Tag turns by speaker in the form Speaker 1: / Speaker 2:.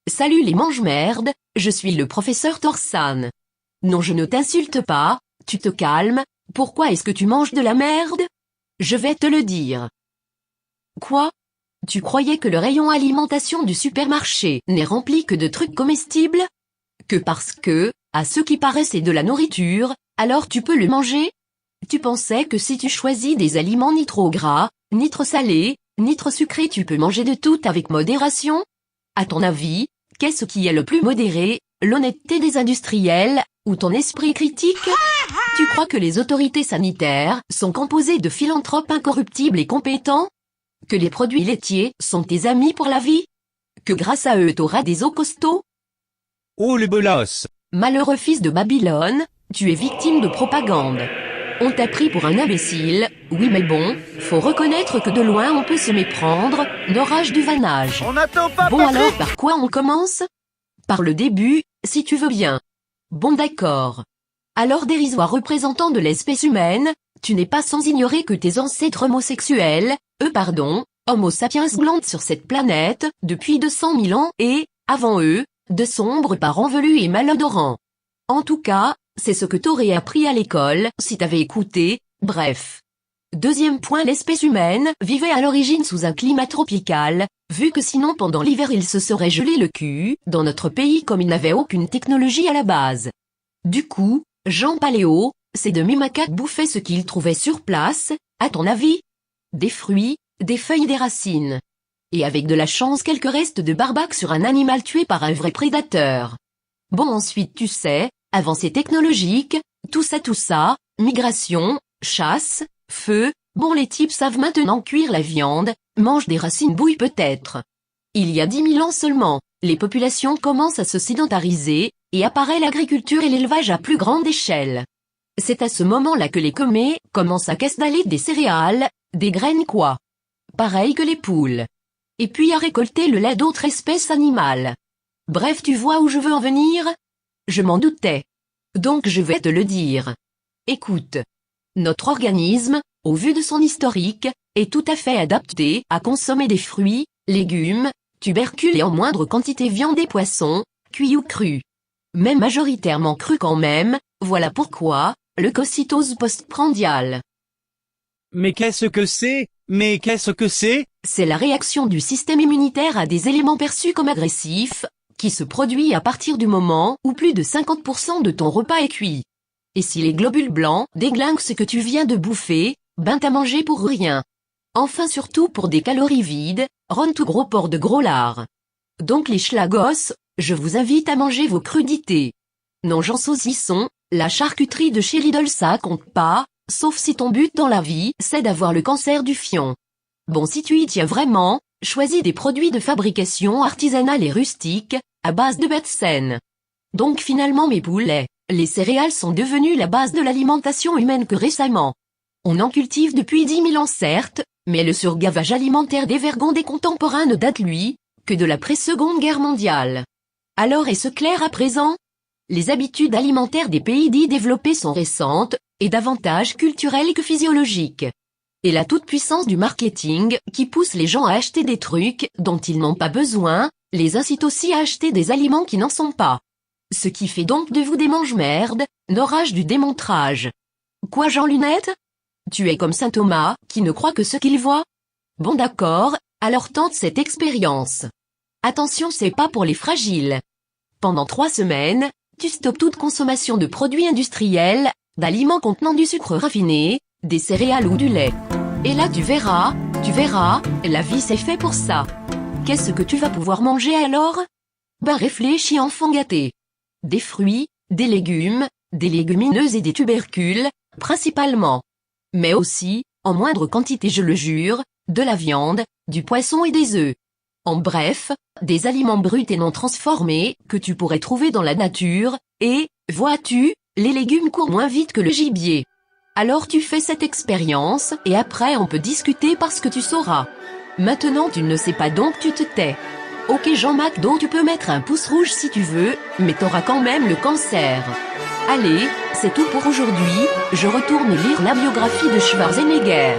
Speaker 1: Salut les mange-merdes, je suis le professeur Torsan. Non, je ne t'insulte pas, tu te calmes, pourquoi est-ce que tu manges de la merde? Je vais te le dire. Quoi? Tu croyais que le rayon alimentation du supermarché n'est rempli que de trucs comestibles? Que parce que, à ce qui paraît c'est de la nourriture, alors tu peux le manger? Tu pensais que si tu choisis des aliments ni trop gras, ni trop salés, ni trop sucrés tu peux manger de tout avec modération? À ton avis, qu'est-ce qui est le plus modéré, l'honnêteté des industriels, ou ton esprit critique? Tu crois que les autorités sanitaires sont composées de philanthropes incorruptibles et compétents? Que les produits laitiers sont tes amis pour la vie? Que grâce à eux t'auras des os costauds?
Speaker 2: Oh le bolos!
Speaker 1: Malheureux fils de Babylone, tu es victime de propagande. On t'a pris pour un imbécile, oui mais bon, faut reconnaître que de loin on peut se méprendre, n'orage du vanage.
Speaker 2: On n'attend pas,
Speaker 1: Bon
Speaker 2: Patrick.
Speaker 1: alors par quoi on commence? Par le début, si tu veux bien. Bon d'accord. Alors dérisoire représentant de l'espèce humaine, tu n'es pas sans ignorer que tes ancêtres homosexuels, Homo sapiens glandent sur cette planète, depuis 200 000 ans et, avant eux, de sombres parents velus et malodorants. En tout cas, c'est ce que t'aurais appris à l'école, si t'avais écouté, bref. Deuxième point, l'espèce humaine vivait à l'origine sous un climat tropical, vu que sinon pendant l'hiver il se serait gelé le cul, dans notre pays comme il n'avait aucune technologie à la base. Du coup, Jean Paléo, ces demi-macaques bouffaient ce qu'ils trouvaient sur place, à ton avis? Des fruits, des feuilles, des racines. Et avec de la chance quelques restes de barbac sur un animal tué par un vrai prédateur. Bon ensuite tu sais, avancée technologique, tout ça, migration, chasse, feu, bon les types savent maintenant cuire la viande, mangent des racines bouilles peut-être. Il y a 10 000 ans seulement, les populations commencent à se sédentariser, et apparaît l'agriculture et l'élevage à plus grande échelle. C'est à ce moment-là que les comets commencent à castaller des céréales, des graines quoi. Pareil que les poules. Et puis à récolter le lait d'autres espèces animales. Bref, tu vois où je veux en venir? Je m'en doutais. Donc je vais te le dire. Écoute. Notre organisme, au vu de son historique, est tout à fait adapté à consommer des fruits, légumes, tubercules et en moindre quantité viande et poissons, cuits ou crus. Même majoritairement crus quand même, voilà pourquoi, leucocytose postprandiale.
Speaker 2: Mais qu'est-ce que c'est? Mais qu'est-ce que c'est?
Speaker 1: C'est la réaction du système immunitaire à des éléments perçus comme agressifs, qui se produit à partir du moment où plus de 50% de ton repas est cuit. Et si les globules blancs déglinguent ce que tu viens de bouffer, ben t'as mangé pour rien. Enfin surtout pour des calories vides, rond tout gros porc de gros lard. Donc les schlagos, je vous invite à manger vos crudités. Non Jean Saucisson, la charcuterie de chez Lidl ça compte pas, sauf si ton but dans la vie c'est d'avoir le cancer du fion. Bon si tu y tiens vraiment, choisis des produits de fabrication artisanale et rustique, à base de bêtes saines. Donc finalement mes poulets, les céréales sont devenues la base de l'alimentation humaine que récemment. On en cultive depuis 10 000 ans certes, mais le surgavage alimentaire des Vergondés contemporains ne date lui, que de l'après-Seconde Guerre mondiale. Alors est-ce clair à présent? Les habitudes alimentaires des pays dits développés sont récentes, et davantage culturelles que physiologiques. Et la toute-puissance du marketing, qui pousse les gens à acheter des trucs dont ils n'ont pas besoin, les incite aussi à acheter des aliments qui n'en sont pas. Ce qui fait donc de vous des mange-merdes, n'orage du démontrage. Quoi Jean Lunettes? Tu es comme saint Thomas, qui ne croit que ce qu'il voit? Bon d'accord, alors tente cette expérience. Attention c'est pas pour les fragiles. Pendant 3 semaines, tu stoppes toute consommation de produits industriels, d'aliments contenant du sucre raffiné, des céréales ou du lait. Et là tu verras, la vie c'est fait pour ça. Qu'est-ce que tu vas pouvoir manger alors? Ben réfléchis enfant gâté. Des fruits, des légumes, des légumineuses et des tubercules, principalement. Mais aussi, en moindre quantité je le jure, de la viande, du poisson et des œufs. En bref, des aliments bruts et non transformés, que tu pourrais trouver dans la nature, et, vois-tu, les légumes courent moins vite que le gibier. Alors tu fais cette expérience, et après on peut discuter parce que tu sauras. Maintenant tu ne sais pas donc tu te tais. Ok Jean McDo tu peux mettre un pouce rouge si tu veux, mais t'auras quand même le cancer. Allez, c'est tout pour aujourd'hui, je retourne lire la biographie de Schwarzenegger.